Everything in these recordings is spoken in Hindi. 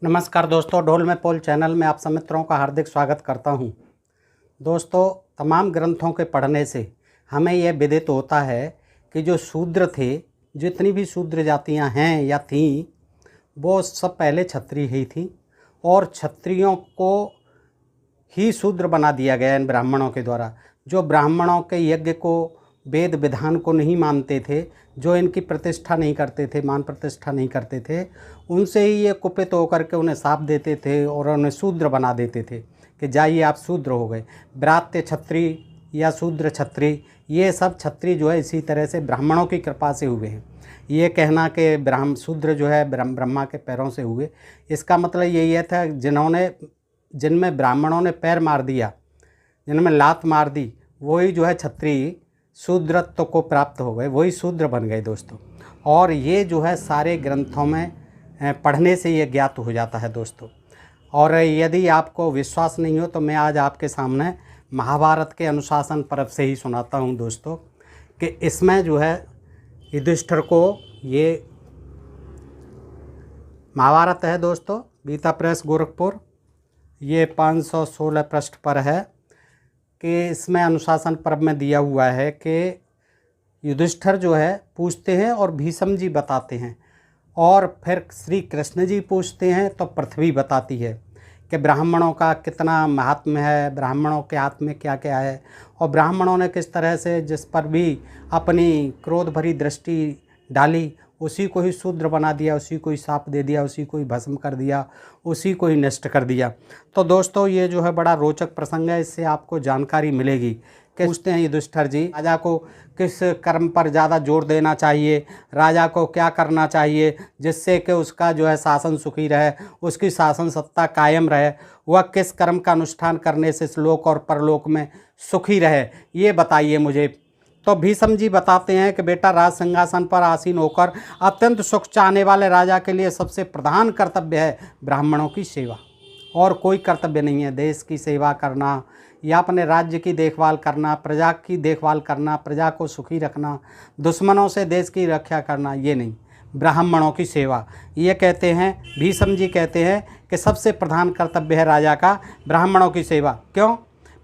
नमस्कार दोस्तों, ढोल में पोल चैनल में आप सब मित्रों का हार्दिक स्वागत करता हूं। दोस्तों, तमाम ग्रंथों के पढ़ने से हमें यह विदित होता है कि जो शूद्र थे, जितनी भी शूद्र जातियां हैं या थीं, वो सब पहले क्षत्रिय ही थीं और क्षत्रियों को ही शूद्र बना दिया गया इन ब्राह्मणों के द्वारा। जो ब्राह्मणों के यज्ञ को, वेद विधान को नहीं मानते थे, जो इनकी प्रतिष्ठा नहीं करते थे, मान प्रतिष्ठा नहीं करते थे, उनसे ही ये कुपित होकर के उन्हें शाप देते थे और उन्हें शूद्र बना देते थे कि जाइए आप शूद्र हो गए। ब्रात्य क्षत्रिय या शूद्र क्षत्रिय, ये सब क्षत्रिय जो है इसी तरह से ब्राह्मणों की कृपा से हुए हैं। ये कहना कि शूद्र जो है ब्रह्मा के पैरों से हुए, इसका मतलब यही था जिनमें ब्राह्मणों ने पैर मार दिया, जिनमें लात मार दी, वही जो है क्षत्रिय शूद्रत्व को प्राप्त हो गए, वही शूद्र बन गए दोस्तों। और ये जो है सारे ग्रंथों में पढ़ने से ये ज्ञात हो जाता है दोस्तों। और यदि आपको विश्वास नहीं हो तो मैं आज आपके सामने महाभारत के अनुशासन पर्व से ही सुनाता हूँ दोस्तों, कि इसमें जो है युधिष्ठिर को, ये महाभारत है दोस्तों, गीता प्रेस गोरखपुर, ये 516 पृष्ठ पर है कि इसमें अनुशासन पर्व में दिया हुआ है कि युधिष्ठिर जो है पूछते हैं और भीष्म जी बताते हैं, और फिर श्री कृष्ण जी पूछते हैं तो पृथ्वी बताती है कि ब्राह्मणों का कितना महात्म्य है, ब्राह्मणों के हाथ में क्या क्या है, और ब्राह्मणों ने किस तरह से जिस पर भी अपनी क्रोध भरी दृष्टि डाली उसी को ही शूद्र बना दिया, उसी को ही शाप दे दिया, उसी को ही भस्म कर दिया, उसी को ही नष्ट कर दिया। तो दोस्तों, ये जो है बड़ा रोचक प्रसंग है, इससे आपको जानकारी मिलेगी कि पूछते हैं युधिष्ठिर जी, राजा को किस कर्म पर ज़्यादा जोर देना चाहिए, राजा को क्या करना चाहिए जिससे कि उसका जो है शासन सुखी रहे, उसकी शासन सत्ता कायम रहे, वह किस कर्म का अनुष्ठान करने से लोक और परलोक में सुखी रहे, ये बताइए मुझे। तो भीष्म जी बताते हैं कि बेटा, राज सिंहासन पर आसीन होकर अत्यंत सुख चाहने वाले राजा के लिए सबसे प्रधान कर्तव्य है ब्राह्मणों की सेवा, और कोई कर्तव्य नहीं है। देश की सेवा करना या अपने राज्य की देखभाल करना, प्रजा की देखभाल करना, प्रजा को सुखी रखना, दुश्मनों से देश की रक्षा करना, ये नहीं, ब्राह्मणों की सेवा। ये कहते हैं, भीष्म जी कहते हैं कि सबसे प्रधान कर्तव्य है राजा का ब्राह्मणों की सेवा। क्यों?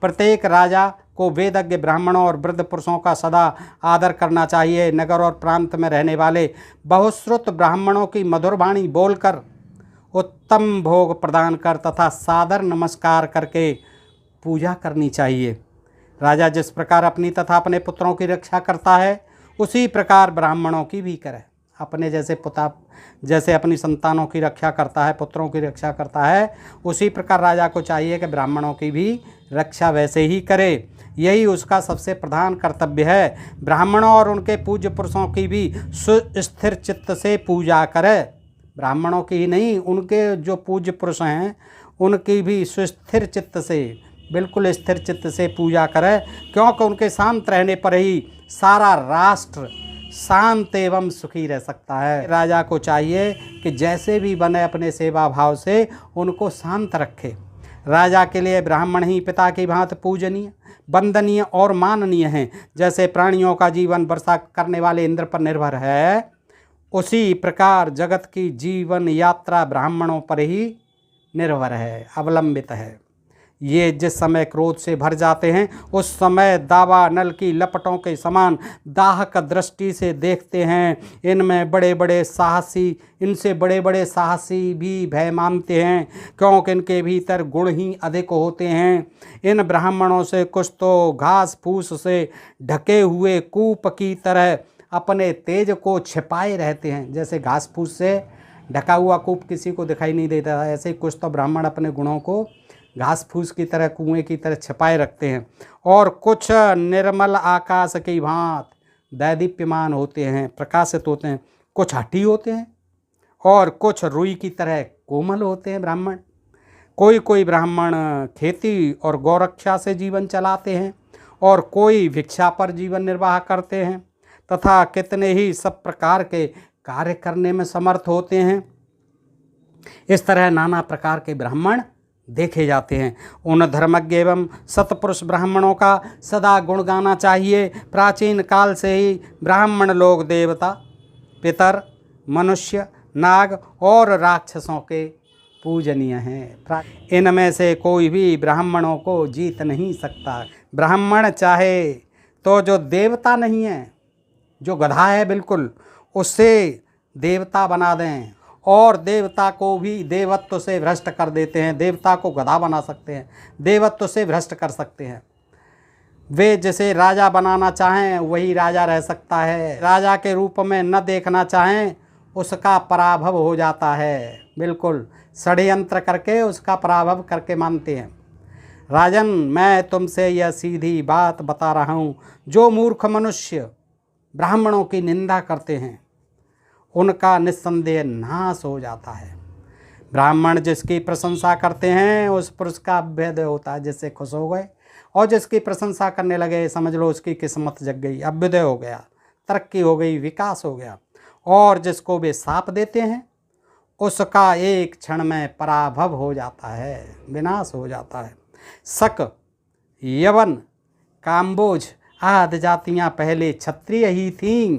प्रत्येक राजा को वेदज्ञ ब्राह्मणों और वृद्ध पुरुषों का सदा आदर करना चाहिए। नगर और प्रांत में रहने वाले बहुश्रुत ब्राह्मणों की मधुर वाणी बोलकर उत्तम भोग प्रदान कर तथा सादर नमस्कार करके पूजा करनी चाहिए। राजा जिस प्रकार अपनी तथा अपने पुत्रों की रक्षा करता है, उसी प्रकार ब्राह्मणों की भी करे। अपने जैसे पुता जैसे अपनी संतानों की रक्षा करता है, पुत्रों की रक्षा करता है, उसी प्रकार राजा को चाहिए कि ब्राह्मणों की भी रक्षा वैसे ही करे। यही उसका सबसे प्रधान कर्तव्य है। ब्राह्मणों और उनके पूज्य पुरुषों की भी सुस्थिर चित्त से पूजा करे। ब्राह्मणों की ही नहीं, उनके जो पूज्य पुरुष हैं उनकी भी सुस्थिर चित्त से, बिल्कुल स्थिर चित्त से पूजा करे, क्योंकि उनके शांत रहने पर ही सारा राष्ट्र शांत एवं सुखी रह सकता है। राजा को चाहिए कि जैसे भी बने अपने सेवा भाव से उनको शांत रखे। राजा के लिए ब्राह्मण ही पिता की भांति पूजनीय, वंदनीय और माननीय हैं। जैसे प्राणियों का जीवन वर्षा करने वाले इंद्र पर निर्भर है, उसी प्रकार जगत की जीवन यात्रा ब्राह्मणों पर ही निर्भर है, अवलंबित है। ये जिस समय क्रोध से भर जाते हैं, उस समय दावा नल की लपटों के समान दाहक दृष्टि से देखते हैं। इनसे बड़े बड़े साहसी भी भय मानते हैं, क्योंकि इनके भीतर गुण ही अधिक होते हैं। इन ब्राह्मणों से कुछ तो घास फूस से ढके हुए कूप की तरह अपने तेज को छिपाए रहते हैं। जैसे घास फूस से ढका हुआ कूप किसी को दिखाई नहीं देता है, ऐसे ही कुछ तो ब्राह्मण अपने गुणों को घास फूस की तरह, कुएं की तरह छिपाए रखते हैं। और कुछ निर्मल आकाश की भांत दैदीप्यमान होते हैं, प्रकाशित होते हैं। कुछ हठी होते हैं और कुछ रुई की तरह कोमल होते हैं ब्राह्मण। कोई कोई ब्राह्मण खेती और गौरक्षा से जीवन चलाते हैं, और कोई भिक्षा पर जीवन निर्वाह करते हैं, तथा कितने ही सब प्रकार के कार्य करने में समर्थ होते हैं। इस तरह नाना प्रकार के ब्राह्मण देखे जाते हैं। उन धर्मज्ञ एवं सतपुरुष ब्राह्मणों का सदा गुण गाना चाहिए। प्राचीन काल से ही ब्राह्मण लोग देवता, पितर, मनुष्य, नाग और राक्षसों के पूजनीय हैं। इनमें से कोई भी ब्राह्मणों को जीत नहीं सकता। ब्राह्मण चाहे तो जो देवता नहीं है, जो गधा है बिल्कुल, उससे देवता बना दें और देवता को भी देवत्व से भ्रष्ट कर देते हैं। देवता को गधा बना सकते हैं, देवत्व से भ्रष्ट कर सकते हैं। वे जिसे राजा बनाना चाहें वही राजा रह सकता है। राजा के रूप में न देखना चाहें उसका पराभव हो जाता है। बिल्कुल षड्यंत्र करके उसका पराभव करके मानते हैं। राजन, मैं तुमसे यह सीधी बात बता रहा हूँ, जो मूर्ख मनुष्य ब्राह्मणों की निंदा करते हैं उनका निस्संदेह नाश हो जाता है। ब्राह्मण जिसकी प्रशंसा करते हैं उस पुरुष का अभ्युदय होता है, जिससे खुश हो गए और जिसकी प्रशंसा करने लगे समझ लो उसकी किस्मत जग गई, अभ्युदय हो गया, तरक्की हो गई, विकास हो गया। और जिसको वे शाप देते हैं उसका एक क्षण में पराभव हो जाता है, विनाश हो जाता है। शक, यवन, काम्बोज आदि जातियाँ पहले क्षत्रिय ही थीं,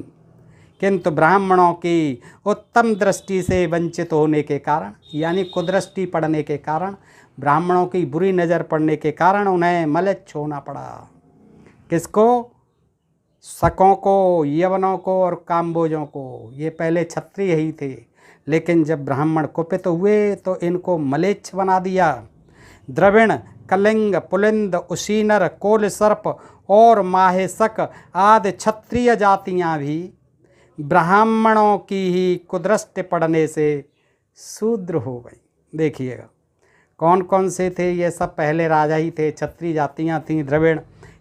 किंतु ब्राह्मणों की उत्तम दृष्टि से वंचित होने के कारण, यानी कुदृष्टि पड़ने के कारण, ब्राह्मणों की बुरी नज़र पड़ने के कारण उन्हें मलेच्छ होना पड़ा। किसको? शकों को, यवनों को और काम्बोजों को। ये पहले क्षत्रिय ही थे, लेकिन जब ब्राह्मण कुपित हुए तो इनको मलेच्छ बना दिया। द्रविण, कलिंग, पुलिंद, उशीनर, कोल सर्प और माहेशक आदि क्षत्रिय जातियाँ भी ब्राह्मणों की ही कुदृष्टि पड़ने से शूद्र हो गई। देखिएगा कौन कौन से थे ये सब, पहले राजा ही थे। क्षत्रिय जातियाँ थीं द्रविड़,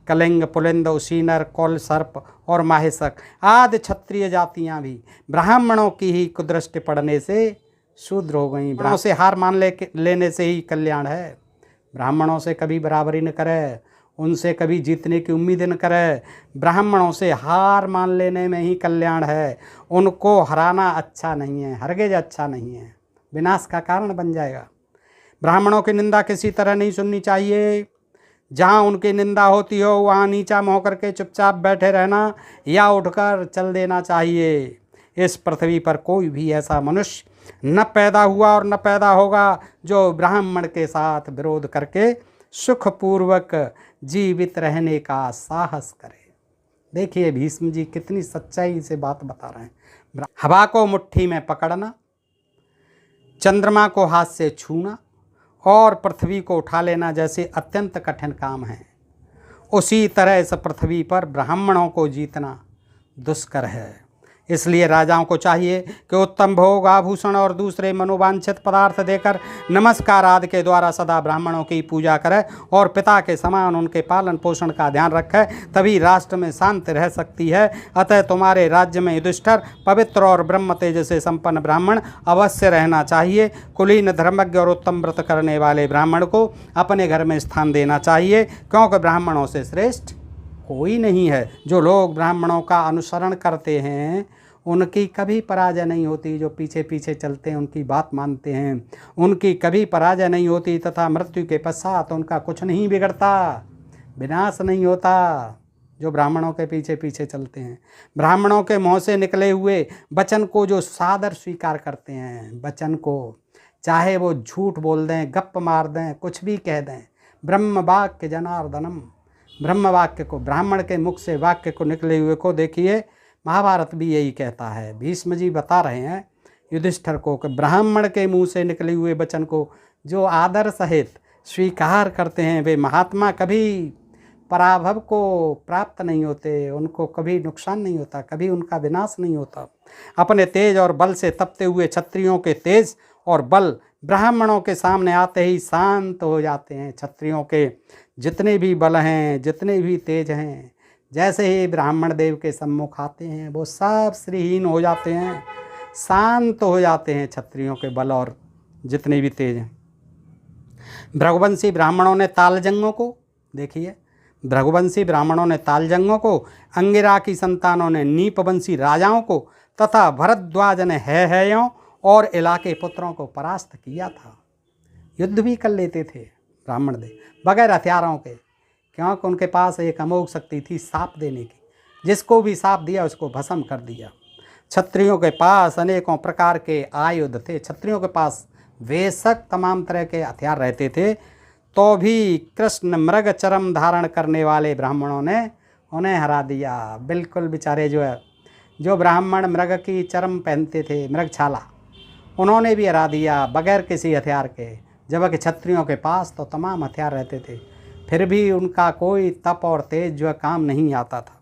कलिंग, पुलिंद, उशीनर, कोल सर्प और माहेशक आदि क्षत्रिय जातियाँ भी ब्राह्मणों की ही कुदृष्टि पड़ने से शूद्र हो गईं। ब्राह्मणों से हार मान लेने से ही कल्याण है। ब्राह्मणों से कभी बराबरी न करे, उनसे कभी जीतने की उम्मीद न करे। ब्राह्मणों से हार मान लेने में ही कल्याण है। उनको हराना अच्छा नहीं है, हरगिज अच्छा नहीं है, विनाश का कारण बन जाएगा। ब्राह्मणों की निंदा किसी तरह नहीं सुननी चाहिए। जहाँ उनकी निंदा होती हो वहाँ नीचा मुँह करके चुपचाप बैठे रहना या उठकर चल देना चाहिए। इस पृथ्वी पर कोई भी ऐसा मनुष्य न पैदा हुआ और न पैदा होगा जो ब्राह्मण के साथ विरोध करके सुखपूर्वक जीवित रहने का साहस करे। देखिए भीष्म जी कितनी सच्चाई से बात बता रहे हैं। हवा को मुट्ठी में पकड़ना, चंद्रमा को हाथ से छूना और पृथ्वी को उठा लेना जैसे अत्यंत कठिन काम है, उसी तरह इस पृथ्वी पर ब्राह्मणों को जीतना दुष्कर है। इसलिए राजाओं को चाहिए कि उत्तम भोग, आभूषण और दूसरे मनोवांछित पदार्थ देकर नमस्कार आदि के द्वारा सदा ब्राह्मणों की पूजा करें और पिता के समान उनके पालन पोषण का ध्यान रखें, तभी राष्ट्र में शांति रह सकती है। अतः तुम्हारे राज्य में युधिष्ठिर पवित्र और ब्रह्म तेज से संपन्न ब्राह्मण अवश्य रहना चाहिए। कुलीन, धर्मज्ञ और उत्तम व्रत करने वाले ब्राह्मण को अपने घर में स्थान देना चाहिए, क्योंकि ब्राह्मणों से श्रेष्ठ कोई नहीं है। जो लोग ब्राह्मणों का अनुसरण करते हैं उनकी कभी पराजय नहीं होती। जो पीछे पीछे चलते हैं, उनकी बात मानते हैं, उनकी कभी पराजय नहीं होती तथा मृत्यु के पश्चात उनका कुछ नहीं बिगड़ता, विनाश नहीं होता। जो ब्राह्मणों के पीछे पीछे चलते हैं, ब्राह्मणों के मुँह से निकले हुए वचन को जो सादर स्वीकार करते हैं, वचन को चाहे वो झूठ बोल दें, गप मार दें, कुछ भी कह दें, ब्रह्म वाक्य जनार्दनम, ब्रह्म वाक्य को, ब्राह्मण के मुख से वाक्य को निकले हुए को देखिए महाभारत भी यही कहता है। भीष्म जी बता रहे हैं युधिष्ठिर को कि ब्राह्मण के मुंह से निकले हुए वचन को जो आदर सहित स्वीकार करते हैं वे महात्मा कभी पराभव को प्राप्त नहीं होते, उनको कभी नुकसान नहीं होता, कभी उनका विनाश नहीं होता। अपने तेज और बल से तपते हुए क्षत्रियों के तेज और बल ब्राह्मणों के सामने आते ही शांत हो जाते हैं। क्षत्रियों के जितने भी बल हैं, जितने भी तेज हैं, जैसे ही ब्राह्मण देव के सम्मुख आते हैं वो सब श्रीहीन हो जाते हैं, शांत हो जाते हैं। क्षत्रियों के बल और जितने भी तेज हैं। भृगुवंशी ब्राह्मणों ने तालजंगों को, देखिए भृगुवंशी ब्राह्मणों ने तालजंगों को, अंगिरा की संतानों ने नीपवंशी राजाओं को तथा भरद्वाज ने हैयों और इलाके पुत्रों को परास्त किया था। युद्ध भी कर लेते थे ब्राह्मण देव बगैर हथियारों के, क्योंकि उनके पास एक अमोघ शक्ति थी साप देने की। जिसको भी साप दिया उसको भस्म कर दिया। क्षत्रियों के पास अनेकों प्रकार के आयुध थे, क्षत्रियों के पास बेशक तमाम तरह के हथियार रहते थे, तो भी कृष्ण मृग चरम धारण करने वाले ब्राह्मणों ने उन्हें हरा दिया। बिल्कुल बेचारे जो ब्राह्मण मृग की चरम पहनते थे, मृग छाला, उन्होंने भी हरा दिया बगैर किसी हथियार के। जबकि क्षत्रियों के पास तो तमाम हथियार रहते थे, फिर भी उनका कोई तप और तेज जो काम नहीं आता था।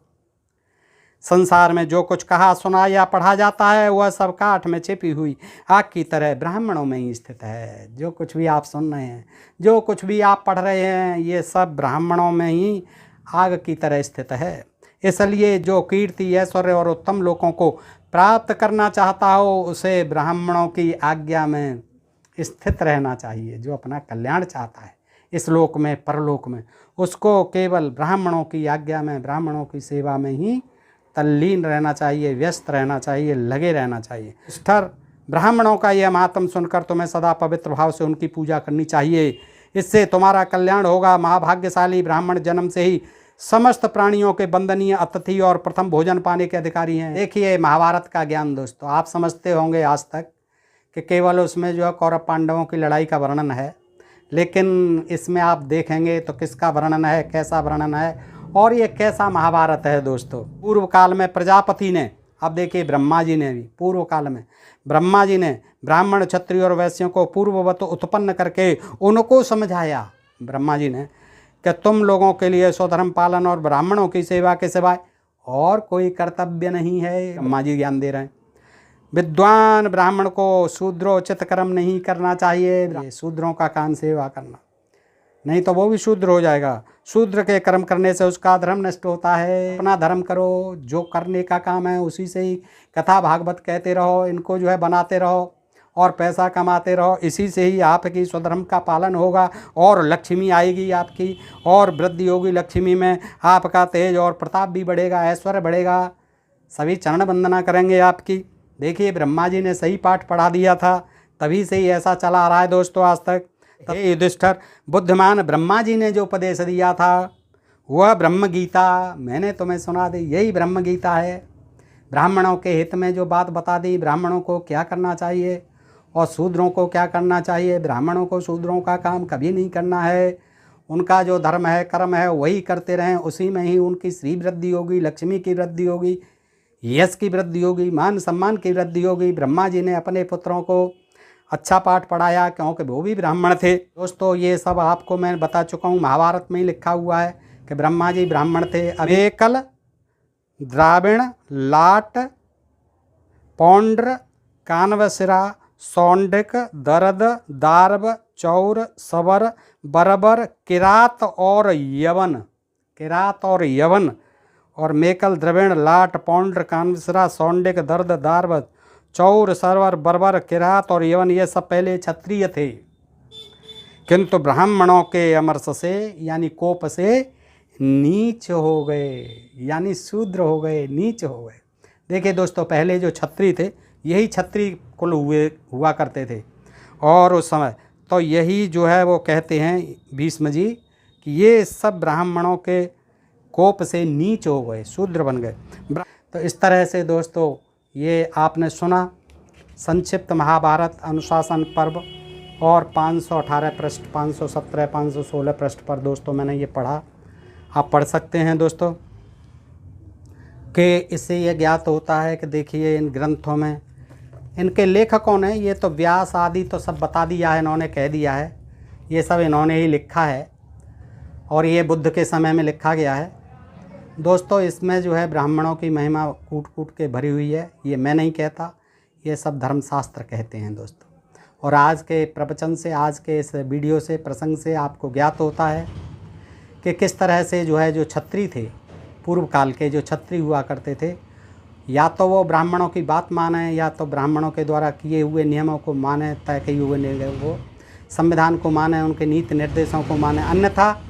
संसार में जो कुछ कहा सुना या पढ़ा जाता है वह सब काठ में छिपी हुई आग की तरह ब्राह्मणों में ही स्थित है। जो कुछ भी आप सुन रहे हैं, जो कुछ भी आप पढ़ रहे हैं, ये सब ब्राह्मणों में ही आग की तरह स्थित है। इसलिए जो कीर्ति, ऐश्वर्य और उत्तम लोगों को प्राप्त करना चाहता हो उसे ब्राह्मणों की आज्ञा में स्थित रहना चाहिए। जो अपना कल्याण चाहता है इस लोक में परलोक में, उसको केवल ब्राह्मणों की आज्ञा में, ब्राह्मणों की सेवा में ही तल्लीन रहना चाहिए, व्यस्त रहना चाहिए, लगे रहना चाहिए। युधिष्ठिर, ब्राह्मणों का यह महात्म सुनकर तुम्हें सदा पवित्र भाव से उनकी पूजा करनी चाहिए, इससे तुम्हारा कल्याण होगा। महाभाग्यशाली ब्राह्मण जन्म से ही समस्त प्राणियों के वंदनीय अतिथि और प्रथम भोजन पाने के अधिकारी हैं। देखिए महाभारत का ज्ञान दोस्तों, आप समझते होंगे आज तक कि केवल उसमें जो है कौरव पांडवों की लड़ाई का वर्णन है, लेकिन इसमें आप देखेंगे तो किसका वर्णन है, कैसा वर्णन है और ये कैसा महाभारत है दोस्तों। पूर्व काल में प्रजापति ने, अब देखिए ब्रह्मा जी ने भी पूर्व काल में ब्रह्मा जी ने ब्राह्मण, क्षत्रिय और वैश्यों को पूर्ववत उत्पन्न करके उनको समझाया। ब्रह्मा जी ने कि तुम लोगों के लिए स्वधर्म पालन और ब्राह्मणों की सेवा के सिवाय और कोई कर्तव्य नहीं है। ब्रह्मा जी ज्ञान दे रहे हैं। विद्वान ब्राह्मण को शूद्रोचित कर्म नहीं करना चाहिए, शूद्रों का काम सेवा करना, नहीं तो वो भी शूद्र हो जाएगा। शूद्र के कर्म करने से उसका धर्म नष्ट होता है। अपना धर्म करो, जो करने का काम है उसी से ही कथा भागवत कहते रहो, इनको जो है बनाते रहो और पैसा कमाते रहो। इसी से ही आपकी स्वधर्म का पालन होगा और लक्ष्मी आएगी आपकी, और वृद्धि होगी लक्ष्मी में, आपका तेज और प्रताप भी बढ़ेगा, ऐश्वर्य बढ़ेगा, सभी चरण वंदना करेंगे आपकी। देखिए ब्रह्मा जी ने सही पाठ पढ़ा दिया था, तभी से ही ऐसा चला आ रहा है दोस्तों आज तक। हे युधिष्ठिर, बुद्धिमान ब्रह्मा जी ने जो उपदेश दिया था वह ब्रह्म गीता मैंने तुम्हें सुना दी, यही ब्रह्म गीता है। ब्राह्मणों के हित में जो बात बता दी, ब्राह्मणों को क्या करना चाहिए और शूद्रों को क्या करना चाहिए। ब्राह्मणों को शूद्रों का काम कभी नहीं करना है, उनका जो धर्म है, कर्म है, वही करते रहें, उसी में ही उनकी श्री वृद्धि होगी, लक्ष्मी की वृद्धि होगी, यश की वृद्धि होगी, मान सम्मान की वृद्धि होगी। ब्रह्मा जी ने अपने पुत्रों को अच्छा पाठ पढ़ाया क्योंकि वो भी ब्राह्मण थे। दोस्तों ये सब आपको मैं बता चुका हूँ, महाभारत में ही लिखा हुआ है कि ब्रह्मा जी ब्राह्मण थे। अवेकल, द्राविण, लाट, पौंड्र, कानवसिरा, सौंडिक, दर्द, दार्व, चौर, सवर, बरबर, किरात और यवन और मेकल, द्रविण, लाट, पौंड्र, कानवसिरा, सौंडिक, दर्द, दार्व, चौर, सरवर, बर्बर, किरात और यवन, ये सब पहले क्षत्रिय थे, किंतु ब्राह्मणों के अमरस से यानी कोप से नीच हो गए, यानी शूद्र हो गए, नीच हो गए। देखिए दोस्तों, पहले जो क्षत्रिय थे यही क्षत्रिय कुल हुआ करते थे, और उस समय तो यही जो है वो कहते हैं भीष्म जी कि ये सब ब्राह्मणों के कोप से नीच हो गए, शूद्र बन गए। तो इस तरह से दोस्तों ये आपने सुना संक्षिप्त महाभारत अनुशासन पर्व, और 518 पृष्ठ, 517, 516 पृष्ठ पर दोस्तों मैंने ये पढ़ा। आप पढ़ सकते हैं दोस्तों कि इससे ये ज्ञात होता है कि देखिए इन ग्रंथों में इनके लेखकों ने, ये तो व्यास आदि तो सब बता दिया है, इन्होंने कह दिया है, ये सब इन्होंने ही लिखा है और ये बुद्ध के समय में लिखा गया है। दोस्तों इसमें जो है ब्राह्मणों की महिमा कूट कूट के भरी हुई है, ये मैं नहीं कहता, ये सब धर्मशास्त्र कहते हैं दोस्तों। और आज के प्रवचन से, आज के इस वीडियो से, प्रसंग से आपको ज्ञात होता है कि किस तरह से जो है जो क्षत्रिय थे, पूर्व काल के जो क्षत्रिय हुआ करते थे, या तो वो ब्राह्मणों की बात माने या तो ब्राह्मणों के द्वारा किए हुए नियमों को माने, तय किए हुए नियमों को, संविधान को माने, उनके नीति निर्देशों को माने, अन्यथा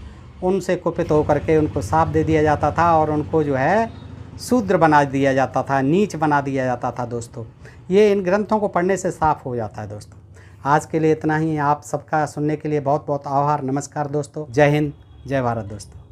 उनसे कुपित होकर के उनको साप दे दिया जाता था और उनको जो है शूद्र बना दिया जाता था, नीच बना दिया जाता था। दोस्तों ये इन ग्रंथों को पढ़ने से साफ हो जाता है। दोस्तों आज के लिए इतना ही, आप सबका सुनने के लिए बहुत बहुत आभार, नमस्कार दोस्तों, जय हिंद, जय भारत दोस्तों।